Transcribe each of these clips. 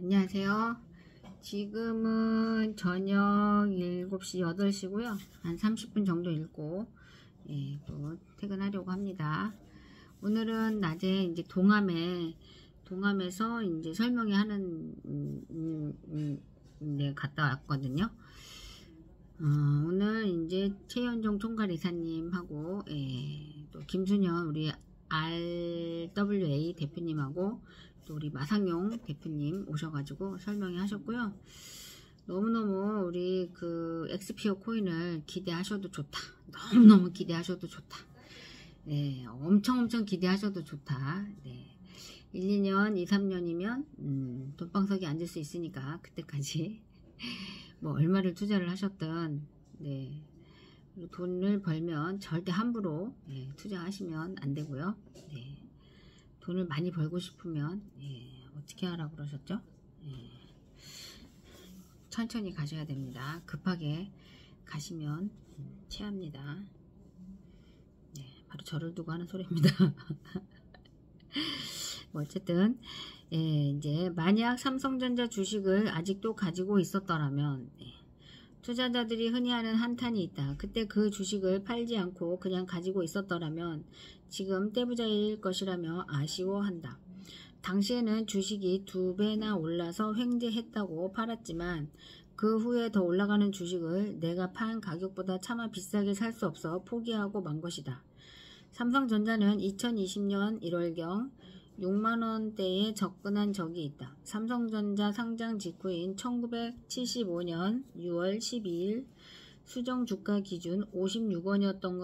안녕하세요. 지금은 저녁 7시, 8시고요. 한 30분 정도 읽고 또 퇴근하려고 합니다. 오늘은 낮에 이제 동암에서 이제 설명회 하는 갔다 왔거든요. 오늘 이제 최현종 총괄이사님하고 또 김순현 우리 RWA 대표님하고 또 우리 마상용 대표님 오셔가지고 설명회 하셨고요. 너무너무 우리 그 엑스피어 코인을 기대하셔도 좋다. 너무너무 기대하셔도 좋다. 네, 엄청 기대하셔도 좋다. 네. 1, 2년, 2, 3년이면 돈방석에 앉을 수 있으니까 그때까지 뭐 얼마를 투자를 하셨든 돈을 벌면 절대 함부로 투자하시면 안 되고요. 돈을 많이 벌고 싶으면 어떻게 하라고 그러셨죠? 천천히 가셔야 됩니다. 급하게 가시면 체합니다. 바로 저를 두고 하는 소리입니다. 뭐 어쨌든 이제 만약 삼성전자 주식을 아직도 가지고 있었더라면 투자자들이 흔히 하는 한탄이 있다. 그때 그 주식을 팔지 않고 그냥 가지고 있었더라면 지금 떼부자일 것이라며 아쉬워한다. 당시에는 주식이 2배나 올라서 횡재했다고 팔았지만 그 후에 더 올라가는 주식을 내가 판 가격보다 차마 비싸게 살 수 없어 포기하고 만 것이다. 삼성전자는 2020년 1월경 6만원대에 접근한 적이 있다. 삼성전자 상장 직후인 1975년 6월 12일 수정 주가 기준 56원이었던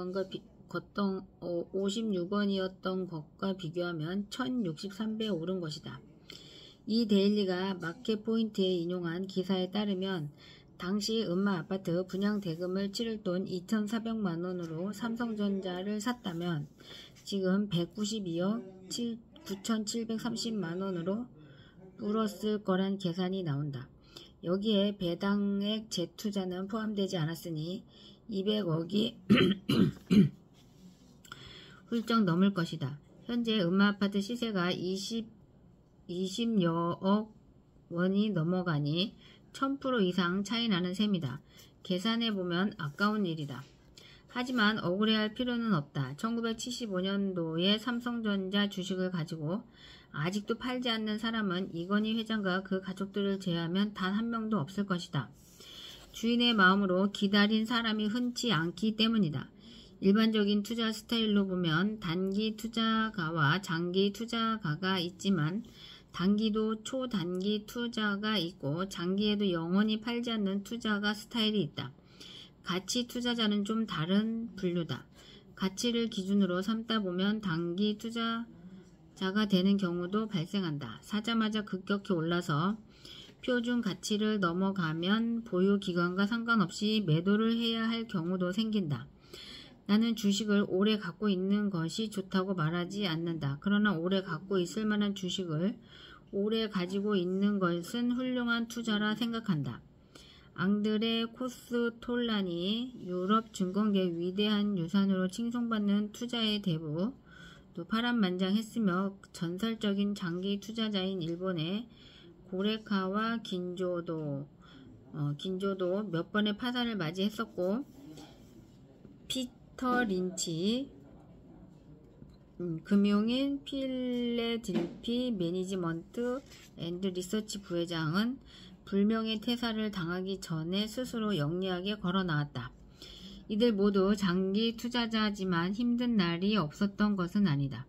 것과 비교하면 1063배 오른 것이다. 이 데일리가 마켓 포인트에 인용한 기사에 따르면 당시 음마아파트 분양 대금을 치를 돈 2,400만원으로 삼성전자를 샀다면 지금 192억 9,730만원으로 불었을 거란 계산이 나온다. 여기에 배당액 재투자는 포함되지 않았으니 200억이 훌쩍 넘을 것이다. 현재 음마아파트 시세가 20여억 원이 넘어가니 1000% 이상 차이 나는 셈이다. 계산해보면 아까운 일이다. 하지만 억울해할 필요는 없다. 1975년도에 삼성전자 주식을 가지고 아직도 팔지 않는 사람은 이건희 회장과 그 가족들을 제외하면 단 한 명도 없을 것이다. 주인의 마음으로 기다린 사람이 흔치 않기 때문이다. 일반적인 투자 스타일로 보면 단기 투자가와 장기 투자가가 있지만 단기도 초단기 투자가 있고 장기에도 영원히 팔지 않는 투자가 스타일이 있다. 가치 투자자는 좀 다른 분류다. 가치를 기준으로 삼다 보면 단기 투자자가 되는 경우도 발생한다. 사자마자 급격히 올라서 표준 가치를 넘어가면 보유 기간과 상관없이 매도를 해야 할 경우도 생긴다. 나는 주식을 오래 갖고 있는 것이 좋다고 말하지 않는다. 그러나 오래 갖고 있을 만한 주식을 오래 가지고 있는 것은 훌륭한 투자라 생각한다. 앙드레 코스톨란이 유럽 증권계 위대한 유산으로 칭송받는 투자의 대부, 또 파란만장했으며 전설적인 장기 투자자인 일본의 고레카와 긴조도 몇 번의 파산을 맞이했었고, 피터 린치 금융인 필레델피 매니지먼트 앤드 리서치 부회장은 불명예 퇴사를 당하기 전에 스스로 영리하게 걸어 나왔다. 이들 모두 장기 투자자지만 힘든 날이 없었던 것은 아니다.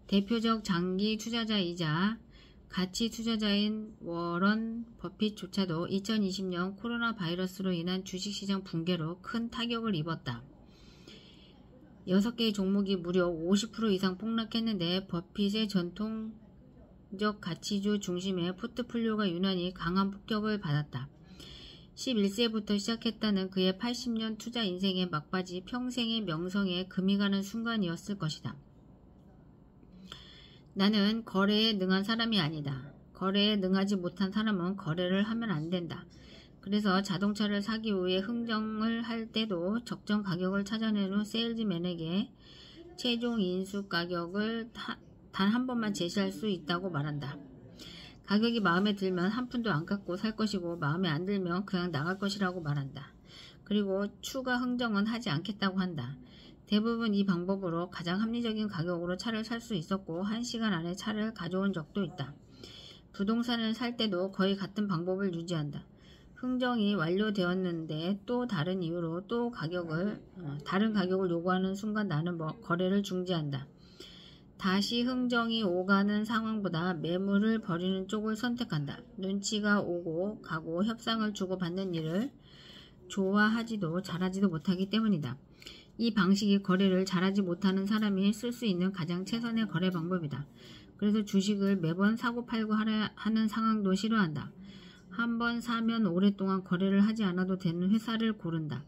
대표적 장기 투자자이자 가치 투자자인 워런 버핏조차도 2020년 코로나 바이러스로 인한 주식시장 붕괴로 큰 타격을 입었다. 6개의 종목이 무려 50% 이상 폭락했는데 버핏의 전통적 가치주 중심의 포트폴리오가 유난히 강한 폭격을 받았다. 11세부터 시작했다는 그의 80년 투자 인생의 막바지 평생의 명성에 금이 가는 순간이었을 것이다. 나는 거래에 능한 사람이 아니다. 거래에 능하지 못한 사람은 거래를 하면 안 된다. 그래서 자동차를 사기 위해 흥정을 할 때도 적정 가격을 찾아낸 후 세일즈맨에게 최종 인수 가격을 단 한 번만 제시할 수 있다고 말한다. 가격이 마음에 들면 한 푼도 안 깎고 살 것이고 마음에 안 들면 그냥 나갈 것이라고 말한다. 그리고 추가 흥정은 하지 않겠다고 한다. 대부분 이 방법으로 가장 합리적인 가격으로 차를 살 수 있었고 1시간 안에 차를 가져온 적도 있다. 부동산을 살 때도 거의 같은 방법을 유지한다. 흥정이 완료되었는데 또 다른 이유로 또 다른 가격을 요구하는 순간 나는 거래를 중지한다. 다시 흥정이 오가는 상황보다 매물을 버리는 쪽을 선택한다. 눈치가 오고 가고 협상을 주고받는 일을 좋아하지도 잘하지도 못하기 때문이다. 이 방식이 거래를 잘하지 못하는 사람이 쓸 수 있는 가장 최선의 거래 방법이다. 그래서 주식을 매번 사고 팔고 하는 상황도 싫어한다. 한번 사면 오랫동안 거래를 하지 않아도 되는 회사를 고른다.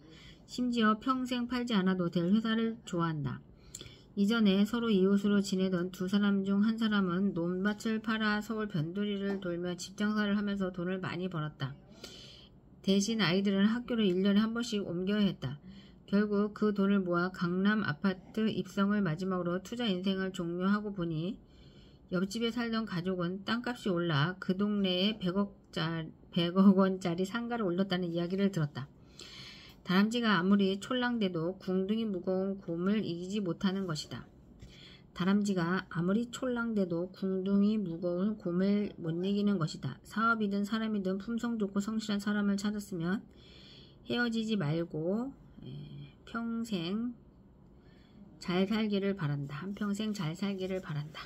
심지어 평생 팔지 않아도 될 회사를 좋아한다. 이전에 서로 이웃으로 지내던 두 사람 중 한 사람은 논밭을 팔아 서울 변두리를 돌며 집장사를 하면서 돈을 많이 벌었다. 대신 아이들은 학교를 1년에 한 번씩 옮겨야 했다. 결국 그 돈을 모아 강남 아파트 입성을 마지막으로 투자 인생을 종료하고 보니 옆집에 살던 가족은 땅값이 올라 그 동네에 100억 원짜리 상가를 올렸다는 이야기를 들었다. 다람쥐가 아무리 촐랑대도 궁둥이 무거운 곰을 이기지 못하는 것이다. 다람쥐가 아무리 촐랑대도 궁둥이 무거운 곰을 못 이기는 것이다. 사업이든 사람이든 품성 좋고 성실한 사람을 찾았으면 헤어지지 말고 평생 잘 살기를 바란다. 한평생 잘 살기를 바란다.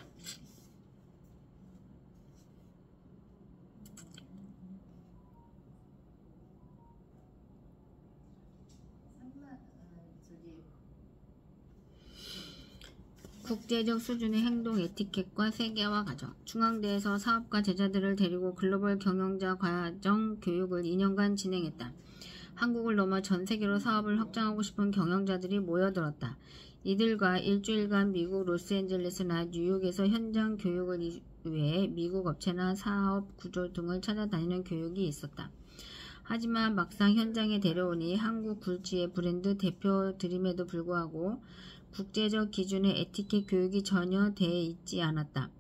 국제적 수준의 행동 에티켓과 세계화 과정. 중앙대에서 사업가 제자들을 데리고 글로벌 경영자 과정 교육을 2년간 진행했다. 한국을 넘어 전 세계로 사업을 확장하고 싶은 경영자들이 모여들었다. 이들과 일주일간 미국 로스앤젤레스나 뉴욕에서 현장 교육을 위해 미국 업체나 사업 구조 등을 찾아다니는 교육이 있었다. 하지만 막상 현장에 데려오니 한국 굴지의 브랜드 대표들임에도 불구하고 국제적 기준의 에티켓 교육이 전혀 돼 있지 않았다.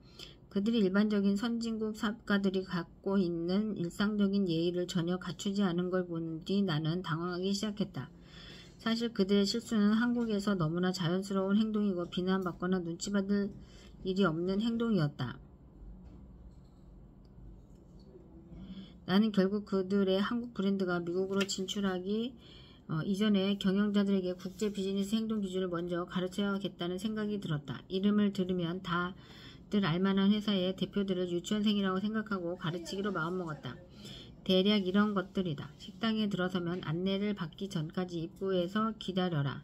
그들이 일반적인 선진국 사업가들이 갖고 있는 일상적인 예의를 전혀 갖추지 않은 걸 본 뒤 나는 당황하기 시작했다. 사실 그들의 실수는 한국에서 너무나 자연스러운 행동이고 비난받거나 눈치받을 일이 없는 행동이었다. 나는 결국 그들의 한국 브랜드가 미국으로 진출하기 이전에 경영자들에게 국제 비즈니스 행동 기준을 먼저 가르쳐야겠다는 생각이 들었다. 이름을 들으면 다들 알만한 회사의 대표들을 유치원생이라고 생각하고 가르치기로 마음먹었다. 대략 이런 것들이다. 식당에 들어서면 안내를 받기 전까지 입구에서 기다려라.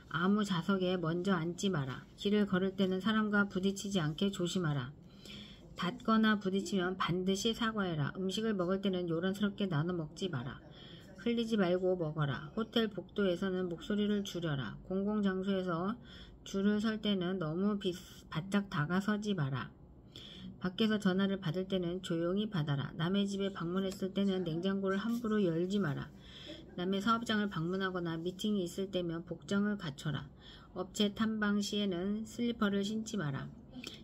아무 좌석에 먼저 앉지 마라. 길을 걸을 때는 사람과 부딪히지 않게 조심하라. 닿거나 부딪히면 반드시 사과해라. 음식을 먹을 때는 요란스럽게 나눠 먹지 마라. 흘리지 말고 먹어라. 호텔 복도에서는 목소리를 줄여라. 공공장소에서 줄을 설 때는 너무 바짝 다가서지 마라. 밖에서 전화를 받을 때는 조용히 받아라. 남의 집에 방문했을 때는 냉장고를 함부로 열지 마라. 남의 사업장을 방문하거나 미팅이 있을 때면 복장을 갖춰라. 업체 탐방 시에는 슬리퍼를 신지 마라.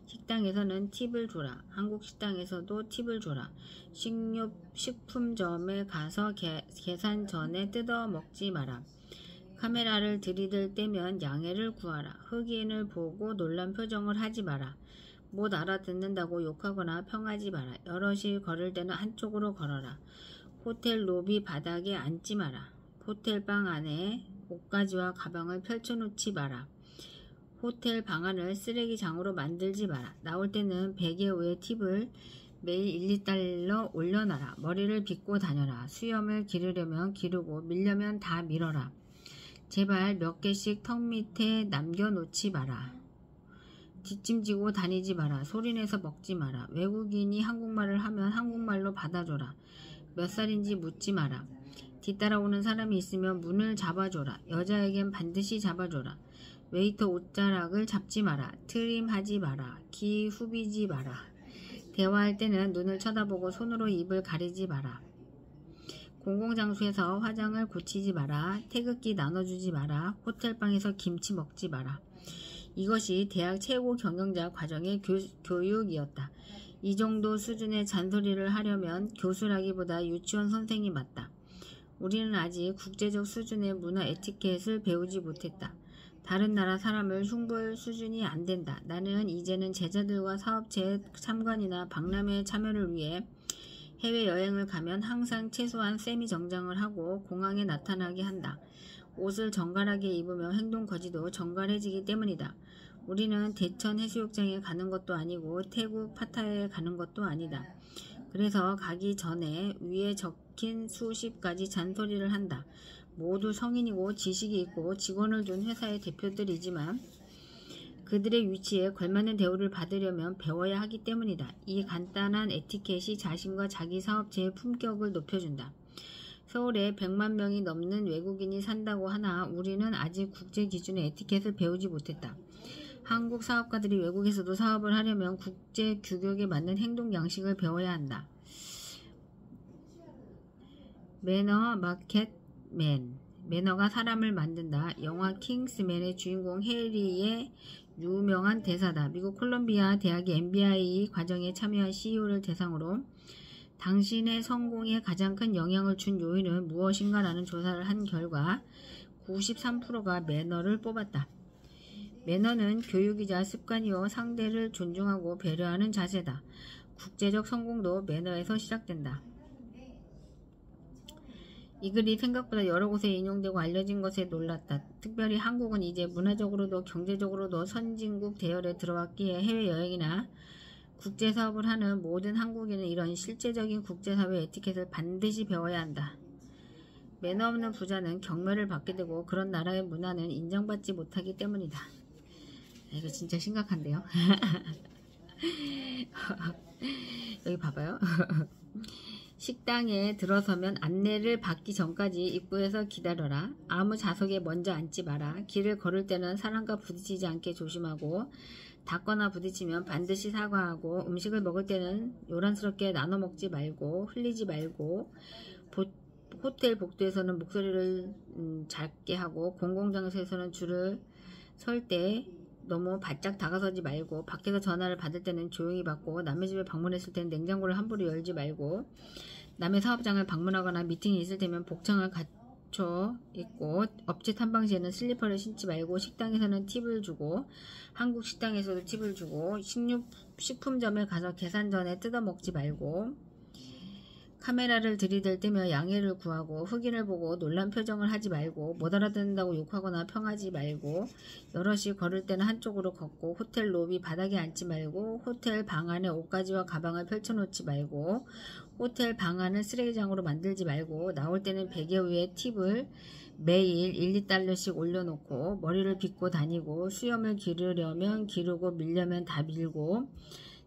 식당에서는 팁을 줘라. 한국 식당에서도 팁을 줘라. 식품점에 가서 계산 전에 뜯어 먹지 마라. 카메라를 들이댈 때면 양해를 구하라. 흑인을 보고 놀란 표정을 하지 마라. 못 알아듣는다고 욕하거나 평하지 마라. 여럿이 걸을 때는 한쪽으로 걸어라. 호텔 로비 바닥에 앉지 마라. 호텔 방 안에 옷가지와 가방을 펼쳐놓지 마라. 호텔 방안을 쓰레기장으로 만들지 마라. 나올 때는 베개 위에 팁을 매일 1, 2달러 올려놔라. 머리를 빗고 다녀라. 수염을 기르려면 기르고 밀려면 다 밀어라. 제발 몇 개씩 턱 밑에 남겨놓지 마라. 뒷짐지고 다니지 마라. 소리내서 먹지 마라. 외국인이 한국말을 하면 한국말로 받아줘라. 몇 살인지 묻지 마라. 뒤따라오는 사람이 있으면 문을 잡아줘라. 여자에겐 반드시 잡아줘라. 웨이터 옷자락을 잡지 마라. 트림하지 마라. 기 후비지 마라. 대화할 때는 눈을 쳐다보고 손으로 입을 가리지 마라. 공공장소에서 화장을 고치지 마라. 태극기 나눠주지 마라. 호텔방에서 김치 먹지 마라. 이것이 대학 최고 경영자 과정의 교육이었다. 이 정도 수준의 잔소리를 하려면 교수라기보다 유치원 선생이 맞다. 우리는 아직 국제적 수준의 문화 에티켓을 배우지 못했다. 다른 나라 사람을 흉볼 수준이 안 된다. 나는 이제는 제자들과 사업체 참관이나 박람회 참여를 위해 해외여행을 가면 항상 최소한 세미 정장을 하고 공항에 나타나게 한다. 옷을 정갈하게 입으며 행동 거지도 정갈해지기 때문이다. 우리는 대천 해수욕장에 가는 것도 아니고 태국 파타야에 가는 것도 아니다. 그래서 가기 전에 위에 적힌 수십 가지 잔소리를 한다. 모두 성인이고 지식이 있고 직원을 둔 회사의 대표들이지만 그들의 위치에 걸맞는 대우를 받으려면 배워야 하기 때문이다. 이 간단한 에티켓이 자신과 자기 사업체의 품격을 높여준다. 서울에 100만 명이 넘는 외국인이 산다고 하나 우리는 아직 국제 기준의 에티켓을 배우지 못했다. 한국 사업가들이 외국에서도 사업을 하려면 국제 규격에 맞는 행동 양식을 배워야 한다. 매너 마켓맨. 매너가 사람을 만든다. 영화 킹스맨의 주인공 해리의 유명한 대사다. 미국 콜롬비아 대학의 MBA 과정에 참여한 CEO를 대상으로 당신의 성공에 가장 큰 영향을 준 요인은 무엇인가 라는 조사를 한 결과 93%가 매너를 뽑았다. 매너는 교육이자 습관이요 상대를 존중하고 배려하는 자세다. 국제적 성공도 매너에서 시작된다. 이 글이 생각보다 여러 곳에 인용되고 알려진 것에 놀랐다. 특별히 한국은 이제 문화적으로도 경제적으로도 선진국 대열에 들어왔기에 해외여행이나 국제사업을 하는 모든 한국인은 이런 실제적인 국제사회 에티켓을 반드시 배워야 한다. 매너 없는 부자는 경멸을 받게 되고 그런 나라의 문화는 인정받지 못하기 때문이다. 이거 진짜 심각한데요. 여기 봐봐요. 식당에 들어서면 안내를 받기 전까지 입구에서 기다려라. 아무 좌석에 먼저 앉지 마라. 길을 걸을 때는 사람과 부딪히지 않게 조심하고 닿거나 부딪히면 반드시 사과하고 음식을 먹을 때는 요란스럽게 나눠 먹지 말고 흘리지 말고 호텔 복도에서는 목소리를 작게 하고 공공장소에서는 줄을 설 때 너무 바짝 다가서지 말고 밖에서 전화를 받을 때는 조용히 받고 남의 집에 방문했을 때는 냉장고를 함부로 열지 말고 남의 사업장을 방문하거나 미팅이 있을 때면 복장을 갖춰 입고 업체 탐방 시에는 슬리퍼를 신지 말고 식당에서는 팁을 주고 한국 식당에서도 팁을 주고 식품점에 가서 계산 전에 뜯어먹지 말고 카메라를 들이댈 때며 양해를 구하고 흑인을 보고 놀란 표정을 하지 말고 못 알아듣는다고 욕하거나 평하지 말고 여럿이 걸을 때는 한쪽으로 걷고 호텔 로비 바닥에 앉지 말고 호텔 방 안에 옷가지와 가방을 펼쳐놓지 말고 호텔 방 안을 쓰레기장으로 만들지 말고 나올 때는 베개 위에 팁을 매일 1~2달러씩 올려놓고 머리를 빗고 다니고 수염을 기르려면 기르고 밀려면 다 밀고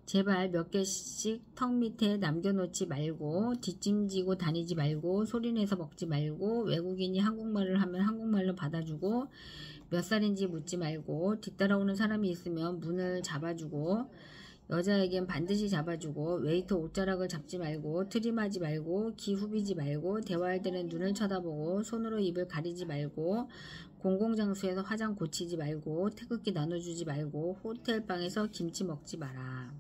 제발 몇 개씩 턱 밑에 남겨놓지 말고 뒷짐지고 다니지 말고 소리내서 먹지 말고 외국인이 한국말을 하면 한국말로 받아주고 몇 살인지 묻지 말고 뒤따라오는 사람이 있으면 문을 잡아주고 여자에겐 반드시 잡아주고 웨이터 옷자락을 잡지 말고 트림하지 말고 기 후비지 말고 대화할 때는 눈을 쳐다보고 손으로 입을 가리지 말고 공공장소에서 화장 고치지 말고 태극기 나눠주지 말고 호텔방에서 김치 먹지 마라.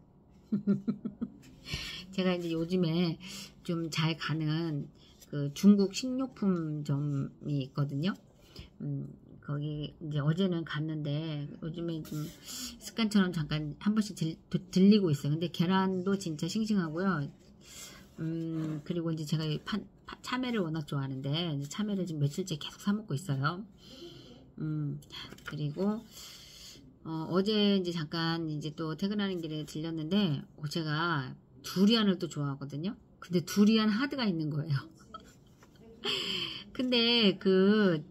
제가 이제 요즘에 좀 잘 가는 그 중국 식료품점이 있거든요. 거기 이제 어제는 갔는데 요즘에 좀 습관처럼 잠깐 한 번씩 들리고 있어요. 근데 계란도 진짜 싱싱하고요. 그리고 이제 제가 참외를 워낙 좋아하는데 이제 참외를 지금 며칠째 계속 사 먹고 있어요. 그리고 어제 이제 잠깐 이제 또 퇴근하는 길에 들렸는데 제가 두리안을 또 좋아하거든요. 근데 두리안 하드가 있는 거예요. 근데 그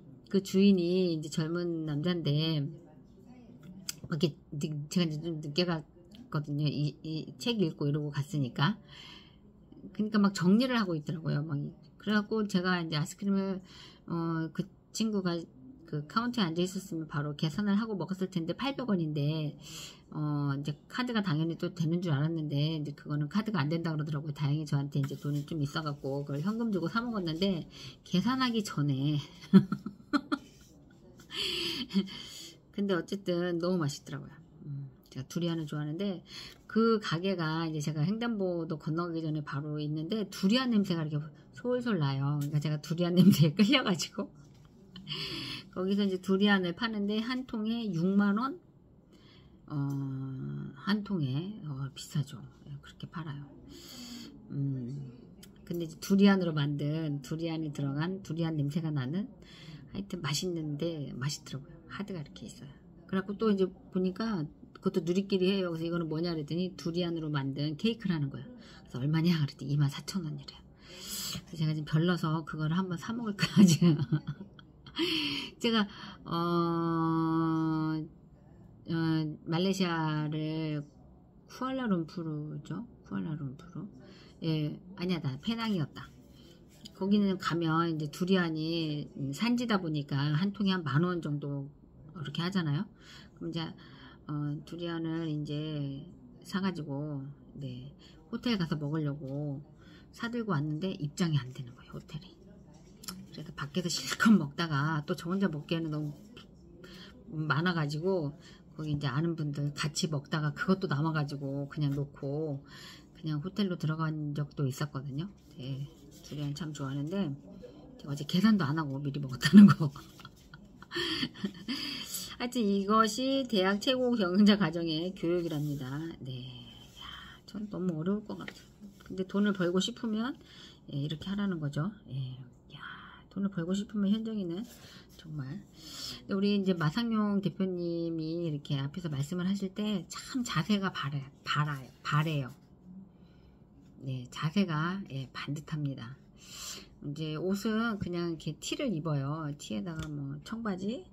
주인이 이제 젊은 남자인데 이렇게 제가 이제 좀 늦게 갔거든요. 이 책 읽고 이러고 갔으니까. 그러니까 막 정리를 하고 있더라고요. 막 그래갖고 제가 이제 아이스크림을 그 친구가 그 카운터에 앉아 있었으면 바로 계산을 하고 먹었을 텐데 800원인데 이제 카드가 당연히 또 되는 줄 알았는데 이제 그거는 카드가 안 된다 그러더라고요. 다행히 저한테 이제 돈이 좀 있어갖고 그걸 현금 주고 사 먹었는데 계산하기 전에 근데 어쨌든 너무 맛있더라고요. 제가 두리안을 좋아하는데 그 가게가 이제 제가 횡단보도 건너가기 전에 바로 있는데 두리안 냄새가 이렇게 솔솔 나요. 그러니까 제가 두리안 냄새에 끌려가지고 거기서 이제 두리안을 파는데 한 통에 6만 원? 한 통에 비싸죠. 그렇게 팔아요. 근데 이제 두리안으로 만든 두리안이 들어간 두리안 냄새가 나는 하여튼 맛있는데 맛있더라고요. 하드가 이렇게 있어요. 그래갖고 또 이제 보니까 그것도 누리끼리 해요. 그래서 이거는 뭐냐 그랬더니 두리안으로 만든 케이크라는 거예요. 그래서 얼마냐 그랬더니 24,000원이래요. 그래서 제가 지금 별러서 그거를 한번 사 먹을까 지금. 제가 말레이시아를 쿠알라룸푸르죠. 쿠알라룸푸르. 예, 아니야, 나 페낭이었다. 거기는 가면 이제 두리안이 산지다 보니까 한 통에 한 10,000원 정도 이렇게 하잖아요. 그럼 이제 두리안을 이제 사가지고 네, 호텔 가서 먹으려고 사들고 왔는데 입장이 안 되는 거예요, 호텔이. 그래서 밖에서 실컷 먹다가 또 저 혼자 먹기에는 너무 많아가지고 거기 이제 아는 분들 같이 먹다가 그것도 남아가지고 그냥 놓고 그냥 호텔로 들어간 적도 있었거든요. 네, 두리안 참 좋아하는데 제가 어제 계산도 안 하고 미리 먹었다는 거. 하여튼 이것이 대학 최고 경영자 과정의 교육이랍니다. 네, 야, 전 너무 어려울 것 같아요. 근데 돈을 벌고 싶으면 예, 이렇게 하라는 거죠. 예, 야, 돈을 벌고 싶으면 현정이는 정말. 우리 이제 마상용 대표님이 이렇게 앞에서 말씀을 하실 때 참 자세가 바래요. 네, 자세가 예, 반듯합니다. 이제 옷은 그냥 이렇게 티를 입어요. 티에다가 뭐 청바지,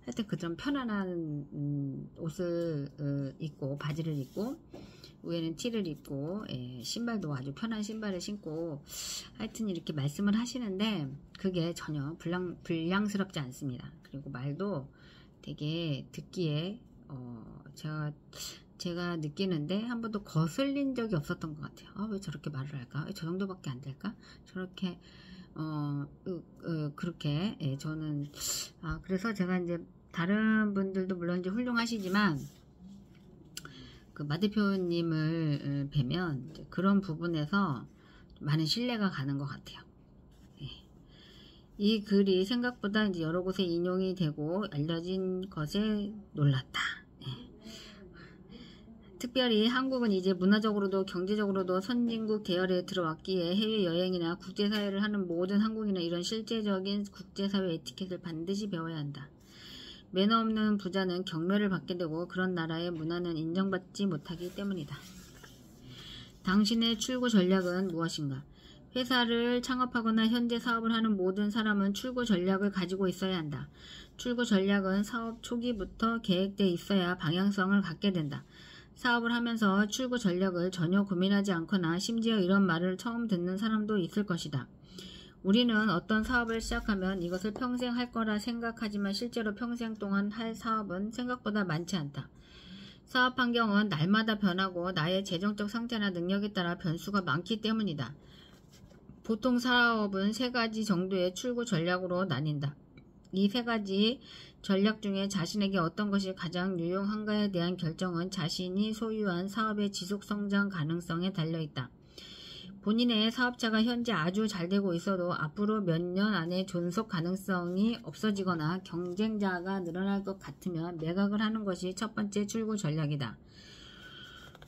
하여튼 그런 편안한 옷을 입고 바지를 입고 위에는 티를 입고 예, 신발도 아주 편한 신발을 신고 하여튼 이렇게 말씀을 하시는데 그게 전혀 불량스럽지 않습니다. 그리고 말도 되게 듣기에 제가 느끼는데 한 번도 거슬린 적이 없었던 것 같아요. 아, 왜 저렇게 말을 할까? 왜 저 정도밖에 안 될까? 저렇게 그렇게 예, 저는 그래서 제가 이제 다른 분들도 물론 이제 훌륭하시지만 그 마 대표님을 뵈면 이제 그런 부분에서 많은 신뢰가 가는 것 같아요. 예. 이 글이 생각보다 이제 여러 곳에 인용이 되고 알려진 것에 놀랐다. 특별히 한국은 이제 문화적으로도 경제적으로도 선진국 대열에 들어왔기에 해외여행이나 국제사회를 하는 모든 한국인은 이런 실제적인 국제사회 에티켓을 반드시 배워야 한다. 매너 없는 부자는 경멸을 받게 되고 그런 나라의 문화는 인정받지 못하기 때문이다. 당신의 출구 전략은 무엇인가? 회사를 창업하거나 현재 사업을 하는 모든 사람은 출구 전략을 가지고 있어야 한다. 출구 전략은 사업 초기부터 계획되어 있어야 방향성을 갖게 된다. 사업을 하면서 출구 전략을 전혀 고민하지 않거나 심지어 이런 말을 처음 듣는 사람도 있을 것이다. 우리는 어떤 사업을 시작하면 이것을 평생 할 거라 생각하지만 실제로 평생 동안 할 사업은 생각보다 많지 않다. 사업 환경은 날마다 변하고 나의 재정적 상태나 능력에 따라 변수가 많기 때문이다. 보통 사업은 3가지 정도의 출구 전략으로 나뉜다. 이 3가지 전략 중에 자신에게 어떤 것이 가장 유용한가에 대한 결정은 자신이 소유한 사업의 지속성장 가능성에 달려있다. 본인의 사업자가 현재 아주 잘 되고 있어도 앞으로 몇 년 안에 존속 가능성이 없어지거나 경쟁자가 늘어날 것 같으면 매각을 하는 것이 첫 번째 출구 전략이다.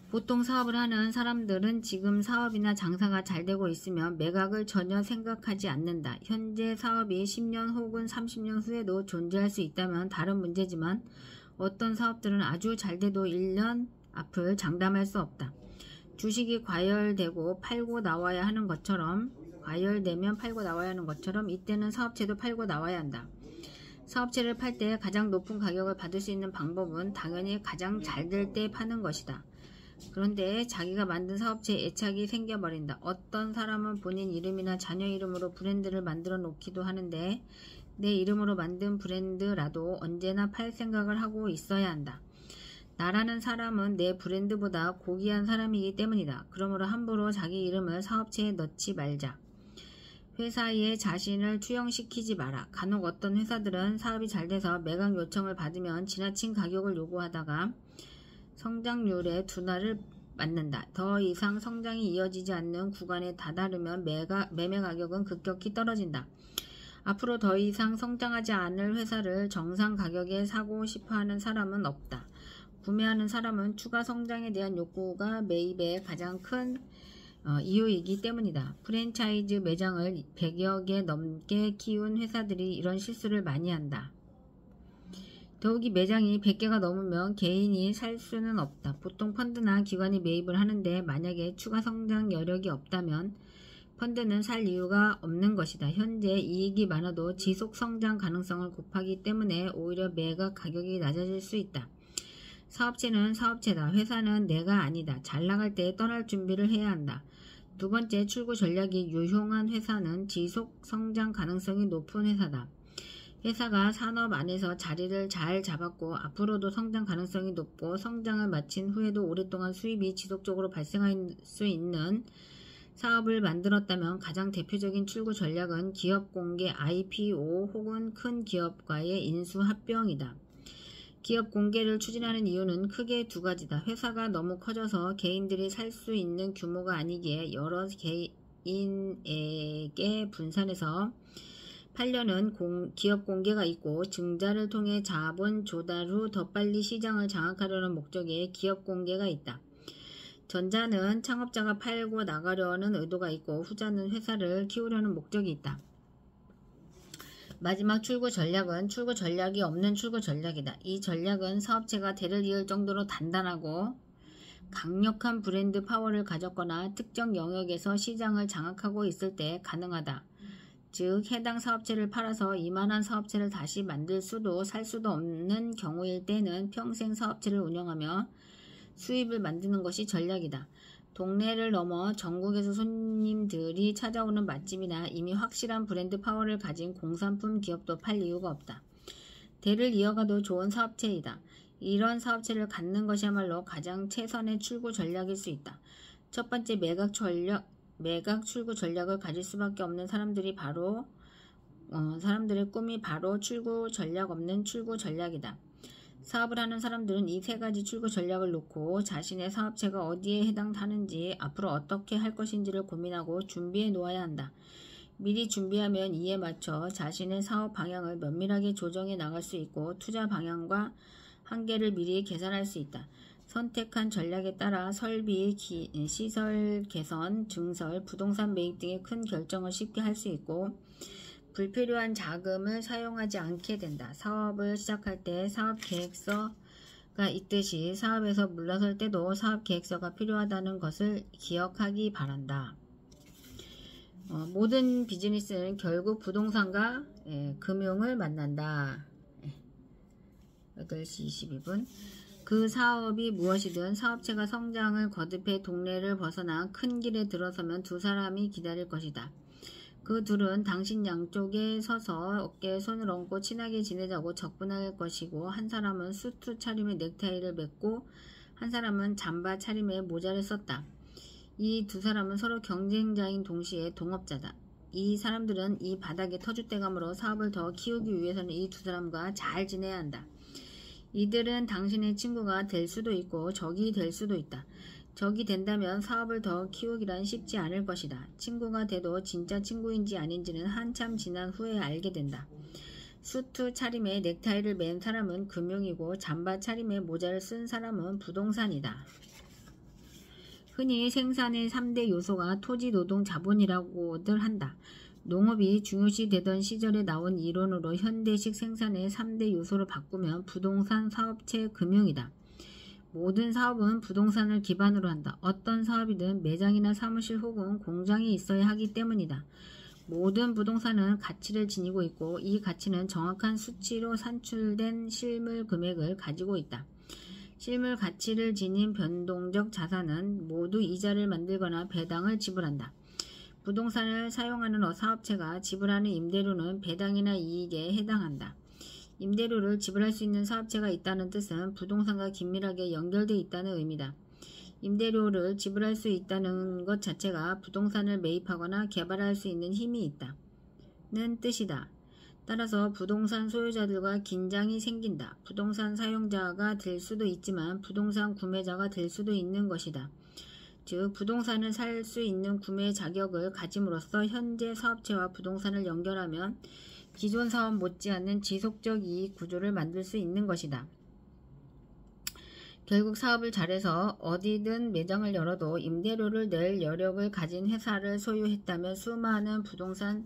보통 사업을 하는 사람들은 지금 사업이나 장사가 잘 되고 있으면 매각을 전혀 생각하지 않는다. 현재 사업이 10년 혹은 30년 후에도 존재할 수 있다면 다른 문제지만 어떤 사업들은 아주 잘 돼도 1년 앞을 장담할 수 없다. 주식이 과열되고 팔고 나와야 하는 것처럼 과열되면 팔고 나와야 하는 것처럼 이때는 사업체도 팔고 나와야 한다. 사업체를 팔 때 가장 높은 가격을 받을 수 있는 방법은 당연히 가장 잘 될 때 파는 것이다. 그런데 자기가 만든 사업체에 애착이 생겨버린다. 어떤 사람은 본인 이름이나 자녀 이름으로 브랜드를 만들어 놓기도 하는데 내 이름으로 만든 브랜드라도 언제나 팔 생각을 하고 있어야 한다. 나라는 사람은 내 브랜드보다 고귀한 사람이기 때문이다. 그러므로 함부로 자기 이름을 사업체에 넣지 말자. 회사에 자신을 투영시키지 마라. 간혹 어떤 회사들은 사업이 잘 돼서 매각 요청을 받으면 지나친 가격을 요구하다가 성장률의 둔화를 맞는다. 더 이상 성장이 이어지지 않는 구간에 다다르면 매매 가격은 급격히 떨어진다. 앞으로 더 이상 성장하지 않을 회사를 정상 가격에 사고 싶어하는 사람은 없다. 구매하는 사람은 추가 성장에 대한 욕구가 매입의 가장 큰 이유이기 때문이다. 프랜차이즈 매장을 100여 개 넘게 키운 회사들이 이런 실수를 많이 한다. 더욱이 매장이 100개가 넘으면 개인이 살 수는 없다. 보통 펀드나 기관이 매입을 하는데 만약에 추가 성장 여력이 없다면 펀드는 살 이유가 없는 것이다. 현재 이익이 많아도 지속 성장 가능성을 곱하기 때문에 오히려 매각 가격이 낮아질 수 있다. 사업체는 사업체다. 회사는 내가 아니다. 잘 나갈 때 떠날 준비를 해야 한다. 두 번째, 출구 전략이 유용한 회사는 지속 성장 가능성이 높은 회사다. 회사가 산업 안에서 자리를 잘 잡았고 앞으로도 성장 가능성이 높고 성장을 마친 후에도 오랫동안 수입이 지속적으로 발생할 수 있는 사업을 만들었다면 가장 대표적인 출구 전략은 기업 공개 IPO 혹은 큰 기업과의 인수 합병이다. 기업 공개를 추진하는 이유는 크게 두 가지다. 회사가 너무 커져서 개인들이 살 수 있는 규모가 아니기에 여러 개인에게 분산해서 팔려는 기업 공개가 있고, 증자를 통해 자본 조달 후 더 빨리 시장을 장악하려는 목적의 기업 공개가 있다. 전자는 창업자가 팔고 나가려는 의도가 있고, 후자는 회사를 키우려는 목적이 있다. 마지막 출구 전략은 출구 전략이 없는 출구 전략이다. 이 전략은 사업체가 대를 이을 정도로 단단하고 강력한 브랜드 파워를 가졌거나 특정 영역에서 시장을 장악하고 있을 때 가능하다. 즉 해당 사업체를 팔아서 이만한 사업체를 다시 만들 수도 살 수도 없는 경우일 때는 평생 사업체를 운영하며 수입을 만드는 것이 전략이다. 동네를 넘어 전국에서 손님들이 찾아오는 맛집이나 이미 확실한 브랜드 파워를 가진 공산품 기업도 팔 이유가 없다. 대를 이어가도 좋은 사업체이다. 이런 사업체를 갖는 것이야말로 가장 최선의 출구 전략일 수 있다. 첫 번째, 매각 출구 전략을 가질 수밖에 없는 사람들의 꿈이 바로 출구 전략 없는 출구 전략이다. 사업을 하는 사람들은 이 세 가지 출구 전략을 놓고 자신의 사업체가 어디에 해당하는지, 앞으로 어떻게 할 것인지를 고민하고 준비해 놓아야 한다. 미리 준비하면 이에 맞춰 자신의 사업 방향을 면밀하게 조정해 나갈 수 있고, 투자 방향과 한계를 미리 계산할 수 있다. 선택한 전략에 따라 설비, 시설 개선, 증설, 부동산 매입 등의 큰 결정을 쉽게 할 수 있고, 불필요한 자금을 사용하지 않게 된다. 사업을 시작할 때 사업계획서가 있듯이 사업에서 물러설 때도 사업계획서가 필요하다는 것을 기억하기 바란다. 모든 비즈니스는 결국 부동산과 금융을 만난다. 8시 22분. 그 사업이 무엇이든 사업체가 성장을 거듭해 동네를 벗어나 큰 길에 들어서면 두 사람이 기다릴 것이다. 그 둘은 당신 양쪽에 서서 어깨에 손을 얹고 친하게 지내자고 적분할 것이고, 한 사람은 수트 차림에 넥타이를 맸고 한 사람은 잠바 차림에 모자를 썼다. 이 두 사람은 서로 경쟁자인 동시에 동업자다. 이 사람들은 이 바닥에 터줏대감으로 사업을 더 키우기 위해서는 이 두 사람과 잘 지내야 한다. 이들은 당신의 친구가 될 수도 있고 적이 될 수도 있다. 적이 된다면 사업을 더 키우기란 쉽지 않을 것이다. 친구가 돼도 진짜 친구인지 아닌지는 한참 지난 후에 알게 된다. 수트 차림에 넥타이를 맨 사람은 금융이고 잠바 차림에 모자를 쓴 사람은 부동산이다. 흔히 생산의 3대 요소가 토지, 노동, 자본이라고들 한다. 농업이 중요시 되던 시절에 나온 이론으로 현대식 생산의 3대 요소를 바꾸면 부동산, 사업체, 금융이다. 모든 사업은 부동산을 기반으로 한다. 어떤 사업이든 매장이나 사무실 혹은 공장이 있어야 하기 때문이다. 모든 부동산은 가치를 지니고 있고, 이 가치는 정확한 수치로 산출된 실물 금액을 가지고 있다. 실물 가치를 지닌 변동적 자산은 모두 이자를 만들거나 배당을 지불한다. 부동산을 사용하는 사업체가 지불하는 임대료는 배당이나 이익에 해당한다. 임대료를 지불할 수 있는 사업체가 있다는 뜻은 부동산과 긴밀하게 연결되어 있다는 의미다. 임대료를 지불할 수 있다는 것 자체가 부동산을 매입하거나 개발할 수 있는 힘이 있다는 뜻이다. 따라서 부동산 소유자들과 긴장이 생긴다. 부동산 사용자가 될 수도 있지만 부동산 구매자가 될 수도 있는 것이다. 즉 부동산을 살 수 있는 구매 자격을 가짐으로써 현재 사업체와 부동산을 연결하면 기존 사업 못지않는 지속적 이익 구조를 만들 수 있는 것이다. 결국 사업을 잘해서 어디든 매장을 열어도 임대료를 낼 여력을 가진 회사를 소유했다면 수많은 부동산을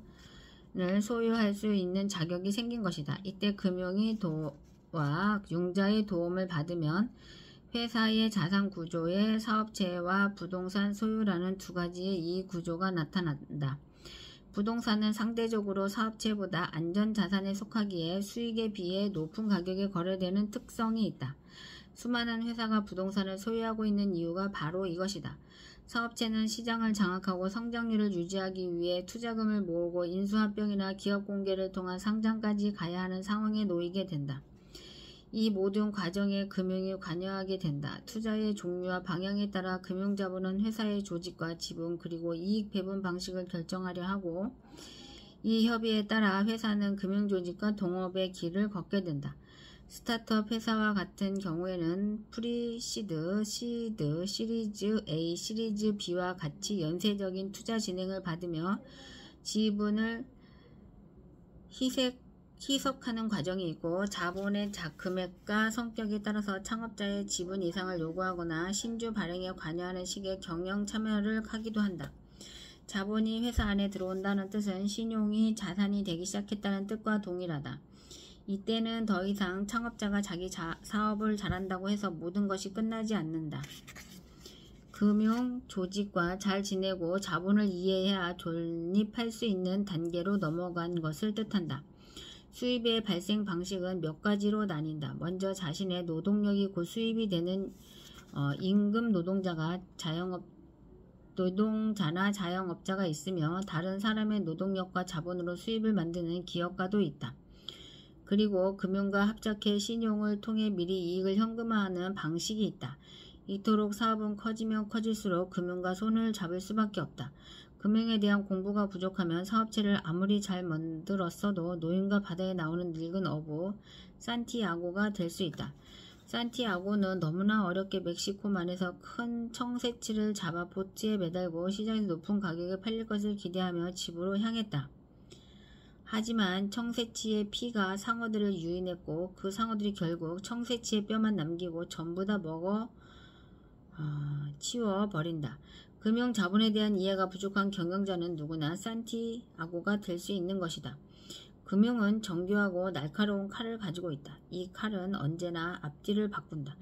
소유할 수 있는 자격이 생긴 것이다. 이때 금융이 와 융자의 도움을 받으면 회사의 자산 구조에 사업체와 부동산 소유라는 두 가지의 이익 구조가 나타난다. 부동산은 상대적으로 사업체보다 안전자산에 속하기에 수익에 비해 높은 가격에 거래되는 특성이 있다. 수많은 회사가 부동산을 소유하고 있는 이유가 바로 이것이다. 사업체는 시장을 장악하고 성장률을 유지하기 위해 투자금을 모으고 인수합병이나 기업공개를 통한 상장까지 가야 하는 상황에 놓이게 된다. 이 모든 과정에 금융이 관여하게 된다. 투자의 종류와 방향에 따라 금융자본은 회사의 조직과 지분 그리고 이익 배분 방식을 결정하려 하고 이 협의에 따라 회사는 금융조직과 동업의 길을 걷게 된다. 스타트업 회사와 같은 경우에는 프리시드, 시드, 시리즈 A, 시리즈 B와 같이 연쇄적인 투자 진행을 받으며 지분을 희석하는 과정이 있고 자본의 금액과 성격에 따라서 창업자의 지분 이상을 요구하거나 신주 발행에 관여하는 식의 경영 참여를 하기도 한다. 자본이 회사 안에 들어온다는 뜻은 신용이 자산이 되기 시작했다는 뜻과 동일하다. 이때는 더 이상 창업자가 자기 사업을 잘한다고 해서 모든 것이 끝나지 않는다. 금융 조직과 잘 지내고 자본을 이해해야 존립할 수 있는 단계로 넘어간 것을 뜻한다. 수입의 발생 방식은 몇 가지로 나뉜다. 먼저 자신의 노동력이 곧 수입이 되는 임금 노동자나 자영업자가 있으며 다른 사람의 노동력과 자본으로 수입을 만드는 기업가도 있다. 그리고 금융과 합작해 신용을 통해 미리 이익을 현금화하는 방식이 있다. 이토록 사업은 커지면 커질수록 금융과 손을 잡을 수밖에 없다. 금융에 대한 공부가 부족하면 사업체를 아무리 잘 만들었어도 노인과 바다에 나오는 늙은 어부 산티아고가 될 수 있다. 산티아고는 너무나 어렵게 멕시코만에서 큰 청새치를 잡아 보트에 매달고 시장에서 높은 가격에 팔릴 것을 기대하며 집으로 향했다. 하지만 청새치의 피가 상어들을 유인했고 그 상어들이 결국 청새치의 뼈만 남기고 전부 다 먹어 치워버린다. 금융 자본에 대한 이해가 부족한 경영자는 누구나 산티아고가 될 수 있는 것이다. 금융은 정교하고 날카로운 칼을 가지고 있다. 이 칼은 언제나 앞뒤를 바꾼다.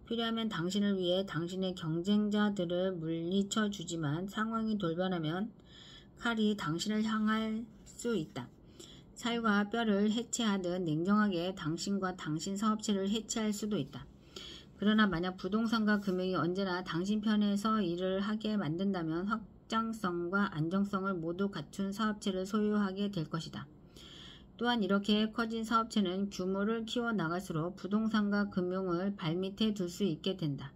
필요하면 당신을 위해 당신의 경쟁자들을 물리쳐 주지만 상황이 돌변하면 칼이 당신을 향할 수 있다. 살과 뼈를 해체하듯 냉정하게 당신과 당신 사업체를 해체할 수도 있다. 그러나 만약 부동산과 금융이 언제나 당신 편에서 일을 하게 만든다면 확장성과 안정성을 모두 갖춘 사업체를 소유하게 될 것이다. 또한 이렇게 커진 사업체는 규모를 키워나갈수록 부동산과 금융을 발밑에 둘 수 있게 된다.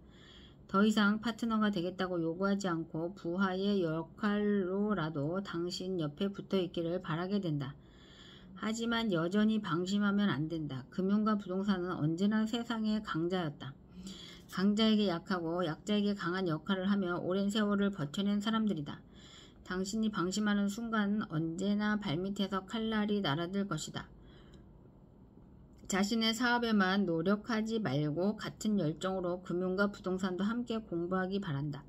더 이상 파트너가 되겠다고 요구하지 않고 부하의 역할로라도 당신 옆에 붙어있기를 바라게 된다. 하지만 여전히 방심하면 안 된다. 금융과 부동산은 언제나 세상의 강자였다. 강자에게 약하고 약자에게 강한 역할을 하며 오랜 세월을 버텨낸 사람들이다. 당신이 방심하는 순간 언제나 발밑에서 칼날이 날아들 것이다. 자신의 사업에만 노력하지 말고 같은 열정으로 금융과 부동산도 함께 공부하기 바란다.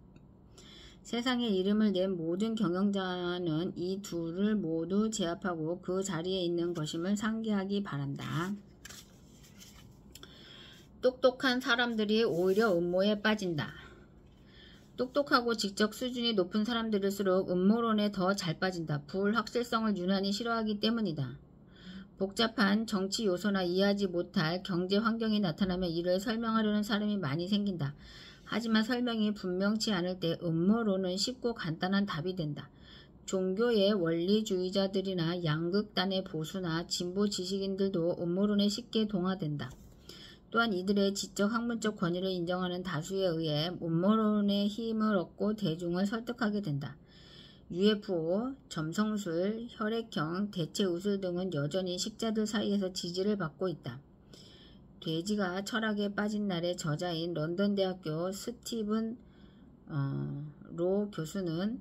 세상에 이름을 낸 모든 경영자는 이 둘을 모두 제압하고 그 자리에 있는 것임을 상기하기 바란다. 똑똑한 사람들이 오히려 음모에 빠진다. 똑똑하고 직접 수준이 높은 사람들일수록 음모론에 더 잘 빠진다. 불확실성을 유난히 싫어하기 때문이다. 복잡한 정치 요소나 이해하지 못할 경제 환경이 나타나면 이를 설명하려는 사람이 많이 생긴다. 하지만 설명이 분명치 않을 때 음모론은 쉽고 간단한 답이 된다. 종교의 원리주의자들이나 양극단의 보수나 진보 지식인들도 음모론에 쉽게 동화된다. 또한 이들의 지적 학문적 권위를 인정하는 다수에 의해 음모론의 힘을 얻고 대중을 설득하게 된다. UFO, 점성술, 혈액형, 대체우술 등은 여전히 식자들 사이에서 지지를 받고 있다. 돼지가 철학에 빠진 날의 저자인 런던 대학교 스티븐 로 교수는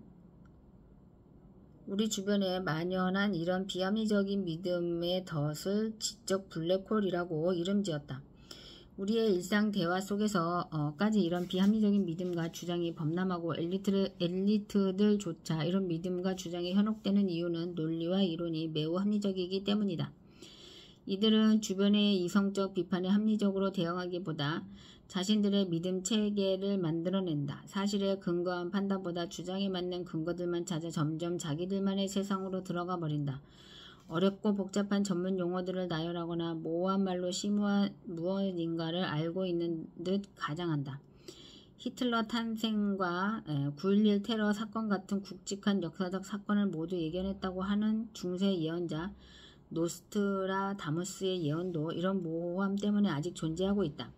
우리 주변에 만연한 이런 비합리적인 믿음의 덫을 지적 블랙홀이라고 이름지었다. 우리의 일상 대화 속에서까지 이런 비합리적인 믿음과 주장이 범람하고 엘리트들조차 이런 믿음과 주장에 현혹되는 이유는 논리와 이론이 매우 합리적이기 때문이다. 이들은 주변의 이성적 비판에 합리적으로 대응하기보다 자신들의 믿음 체계를 만들어낸다. 사실에 근거한 판단보다 주장에 맞는 근거들만 찾아 점점 자기들만의 세상으로 들어가 버린다. 어렵고 복잡한 전문 용어들을 나열하거나 모호한 말로 심오한 무엇인가를 알고 있는 듯 가장한다. 히틀러 탄생과 9.11 테러 사건 같은 굵직한 역사적 사건을 모두 예견했다고 하는 중세 예언자 노스트라다무스의 예언도 이런 모호함 때문에 아직 존재하고 있다.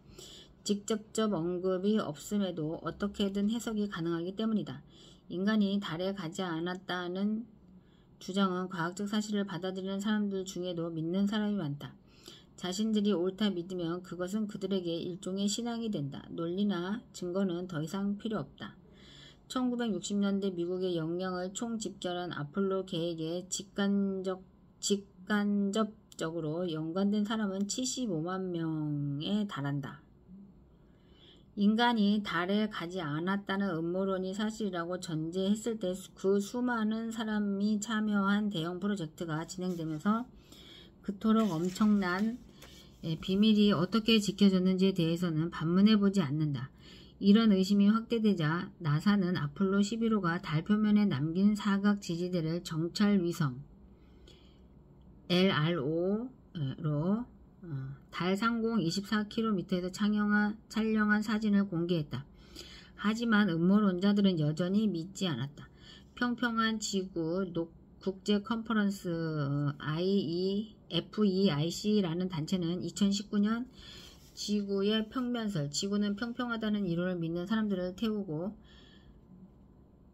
직접적 언급이 없음에도 어떻게든 해석이 가능하기 때문이다. 인간이 달에 가지 않았다는 주장은 과학적 사실을 받아들이는 사람들 중에도 믿는 사람이 많다. 자신들이 옳다 믿으면 그것은 그들에게 일종의 신앙이 된다. 논리나 증거는 더 이상 필요 없다. 1960년대 미국의 역량을 총집결한 아폴로 계획에 직간접적으로 연관된 사람은 75만 명에 달한다. 인간이 달에 가지 않았다는 음모론이 사실이라고 전제했을 때 그 수많은 사람이 참여한 대형 프로젝트가 진행되면서 그토록 엄청난 비밀이 어떻게 지켜졌는지에 대해서는 반문해보지 않는다. 이런 의심이 확대되자 나사는 아폴로 11호가 달 표면에 남긴 사각 지지대를 정찰 위성 LRO로 달 상공 24km에서 촬영한 사진을 공개했다. 하지만 음모론자들은 여전히 믿지 않았다. 평평한 지구 국제 컨퍼런스 FEIC라는 단체는 2019년 지구의 평면설, 지구는 평평하다는 이론을 믿는 사람들을 태우고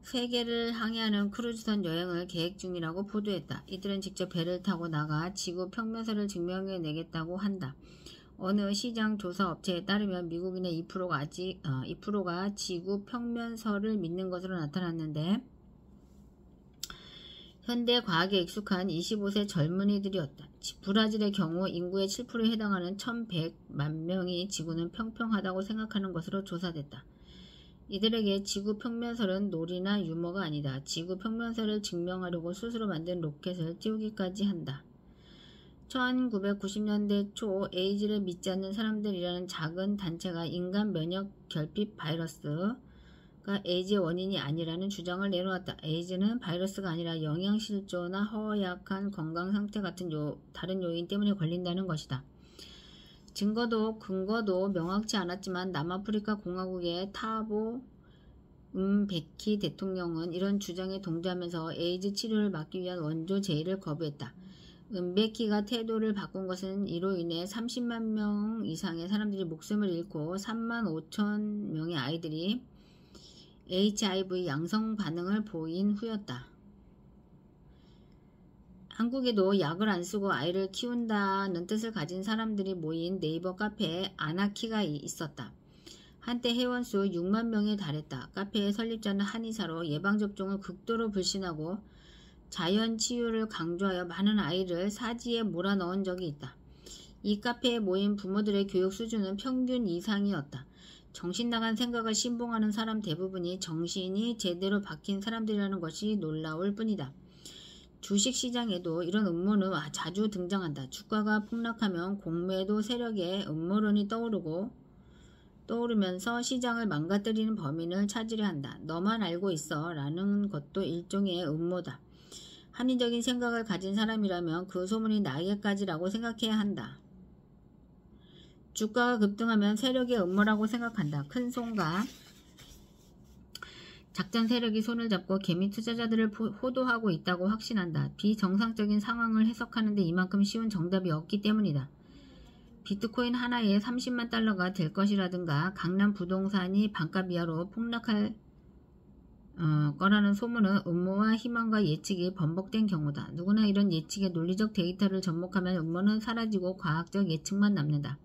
세계를 항해하는 크루즈선 여행을 계획 중이라고 보도했다. 이들은 직접 배를 타고 나가 지구 평면설을 증명해내겠다고 한다. 어느 시장 조사 업체에 따르면 미국인의 2%가 지구 평면설을 믿는 것으로 나타났는데 현대 과학에 익숙한 25세 젊은이들이었다. 브라질의 경우 인구의 7%에 해당하는 1100만 명이 지구는 평평하다고 생각하는 것으로 조사됐다. 이들에게 지구 평면설은 놀이나 유머가 아니다. 지구 평면설을 증명하려고 스스로 만든 로켓을 띄우기까지 한다. 1990년대 초 에이즈를 믿지 않는 사람들이라는 작은 단체가 인간 면역 결핍 바이러스가 에이즈의 원인이 아니라는 주장을 내놓았다. 에이즈는 바이러스가 아니라 영양실조나 허약한 건강상태 같은 다른 요인 때문에 걸린다는 것이다. 증거도 근거도 명확치 않았지만 남아프리카 공화국의 타보 음베키 대통령은 이런 주장에 동조하면서 에이즈 치료를 막기 위한 원조 제의를 거부했다. 음베키가 태도를 바꾼 것은 이로 인해 30만 명 이상의 사람들이 목숨을 잃고 3만 5천 명의 아이들이 HIV 양성 반응을 보인 후였다. 한국에도 약을 안 쓰고 아이를 키운다는 뜻을 가진 사람들이 모인 네이버 카페에 아나키가 있었다. 한때 회원수 6만 명에 달했다. 카페의 설립자는 한의사로 예방접종을 극도로 불신하고 자연치유를 강조하여 많은 아이를 사지에 몰아넣은 적이 있다. 이 카페에 모인 부모들의 교육 수준은 평균 이상이었다. 정신나간 생각을 신봉하는 사람 대부분이 정신이 제대로 박힌 사람들이라는 것이 놀라울 뿐이다. 주식시장에도 이런 음모는 자주 등장한다. 주가가 폭락하면 공매도 세력의 음모론이 떠오르면서 시장을 망가뜨리는 범인을 찾으려 한다. 너만 알고 있어 라는 것도 일종의 음모다. 합리적인 생각을 가진 사람이라면 그 소문이 나에게까지라고 생각해야 한다. 주가가 급등하면 세력의 음모라고 생각한다. 큰 손과 작전 세력이 손을 잡고 개미 투자자들을 호도하고 있다고 확신한다. 비정상적인 상황을 해석하는 데 이만큼 쉬운 정답이 없기 때문이다. 비트코인 하나에 30만 달러가 될 것이라든가 강남 부동산이 반값 이하로 폭락할 거라는 소문은 음모와 희망과 예측이 번복된 경우다. 누구나 이런 예측의 논리적 데이터를 접목하면 음모는 사라지고 과학적 예측만 남는다.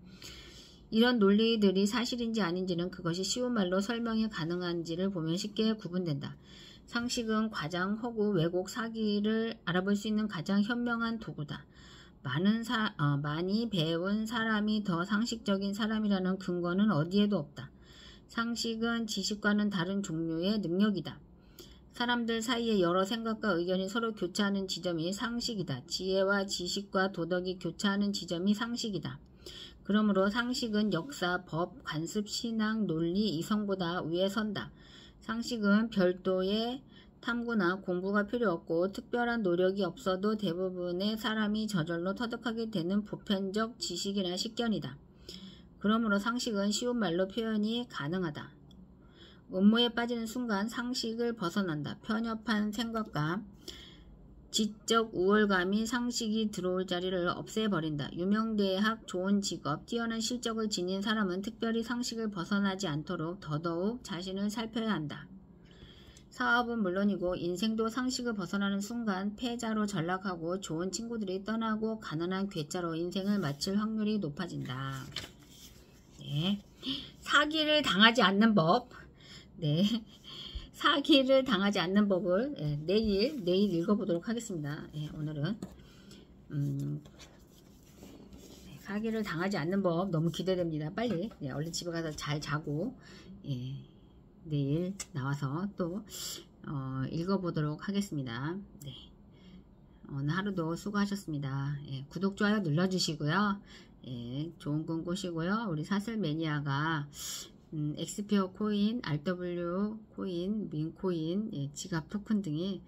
이런 논리들이 사실인지 아닌지는 그것이 쉬운 말로 설명이 가능한지를 보면 쉽게 구분된다. 상식은 과장, 허구, 왜곡, 사기를 알아볼 수 있는 가장 현명한 도구다. 많이 배운 사람이 더 상식적인 사람이라는 근거는 어디에도 없다. 상식은 지식과는 다른 종류의 능력이다. 사람들 사이에 여러 생각과 의견이 서로 교차하는 지점이 상식이다. 지혜와 지식과 도덕이 교차하는 지점이 상식이다. 그러므로 상식은 역사, 법, 관습, 신앙, 논리, 이성보다 위에 선다. 상식은 별도의 탐구나 공부가 필요 없고 특별한 노력이 없어도 대부분의 사람이 저절로 터득하게 되는 보편적 지식이나 식견이다. 그러므로 상식은 쉬운 말로 표현이 가능하다. 음모에 빠지는 순간 상식을 벗어난다. 편협한 생각과 지적 우월감이 상식이 들어올 자리를 없애버린다. 유명대학, 좋은 직업, 뛰어난 실적을 지닌 사람은 특별히 상식을 벗어나지 않도록 더더욱 자신을 살펴야 한다. 사업은 물론이고 인생도 상식을 벗어나는 순간 패자로 전락하고 좋은 친구들이 떠나고 가난한 괴짜로 인생을 마칠 확률이 높아진다. 네. 사기를 당하지 않는 법. 네. 사기를 당하지 않는 법을 내일 읽어보도록 하겠습니다. 오늘은 사기를 당하지 않는 법 너무 기대됩니다. 빨리 얼른 집에 가서 잘 자고 내일 나와서 또 읽어보도록 하겠습니다. 네. 오늘 하루도 수고하셨습니다. 구독, 좋아요 눌러주시고요. 좋은 꿈 꾸시고요. 우리 사슬 매니아가 엑스피어 코인, RW 코인, 민코인, 지갑 토큰 등이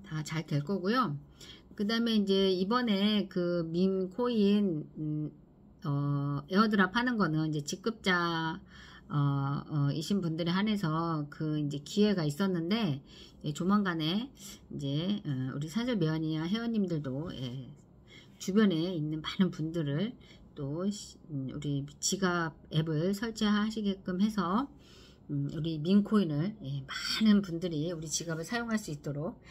다 잘 될 거고요. 그 다음에 이제 이번에 그 민코인 에어드랍 하는 거는 이제 직급자 이신 분들에 한해서 그 이제 기회가 있었는데 조만간에 이제 우리 사슬 매니아 회원님들도 주변에 있는 많은 분들을 또 우리 지갑 앱을 설치하시게끔 해서 우리 민코인을 많은 분들이 우리 지갑을 사용할 수 있도록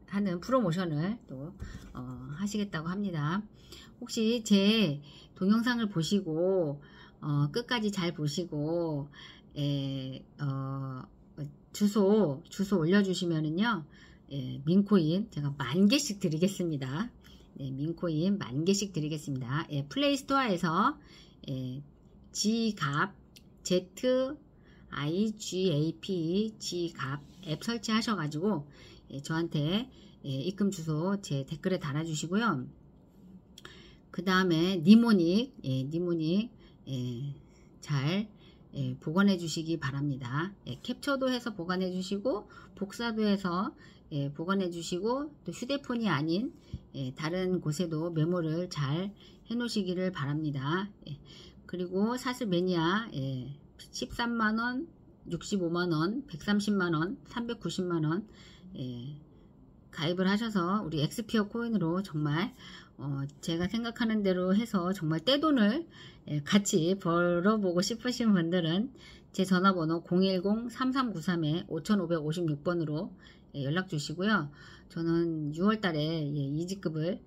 하는 프로모션을 또 하시겠다고 합니다. 혹시 제 동영상을 보시고 끝까지 잘 보시고 주소 올려주시면은요 민코인 제가 10,000개씩 드리겠습니다. 민코인 10,000개씩 드리겠습니다. 플레이스토어에서 지갑 ZIGAP 지갑 앱 설치하셔가지고 저한테 입금 주소 제 댓글에 달아주시고요. 그 다음에 니모닉 잘 보관해 주시기 바랍니다. 캡처도 해서 보관해 주시고 복사도 해서 보관해 주시고 또 휴대폰이 아닌 다른 곳에도 메모를 잘 해 놓으시기를 바랍니다. 그리고 사슬 매니아 13만원, 65만원, 130만원, 390만원 가입을 하셔서 우리 엑스피어 코인으로 정말 제가 생각하는 대로 해서 정말 떼돈을 같이 벌어보고 싶으신 분들은 제 전화번호 010-3393-5556번으로 연락 주시고요. 저는 6월달에 이직급을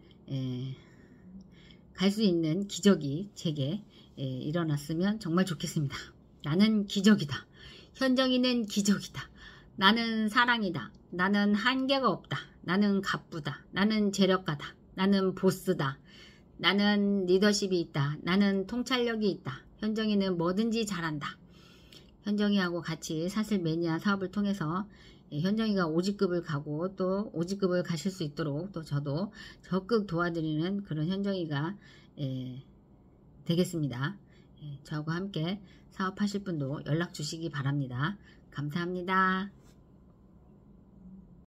갈 수 있는 기적이 제게 일어났으면 정말 좋겠습니다. 나는 기적이다. 현정이는 기적이다. 나는 사랑이다. 나는 한계가 없다. 나는 갑부다. 나는 재력가다. 나는 보스다. 나는 리더십이 있다. 나는 통찰력이 있다. 현정이는 뭐든지 잘한다. 현정이하고 같이 사슬 매니아 사업을 통해서 현정이가 5직급을 가고 또 5직급을 가실 수 있도록 또 저도 적극 도와드리는 그런 현정이가 되겠습니다. 저하고 함께 사업하실 분도 연락 주시기 바랍니다. 감사합니다.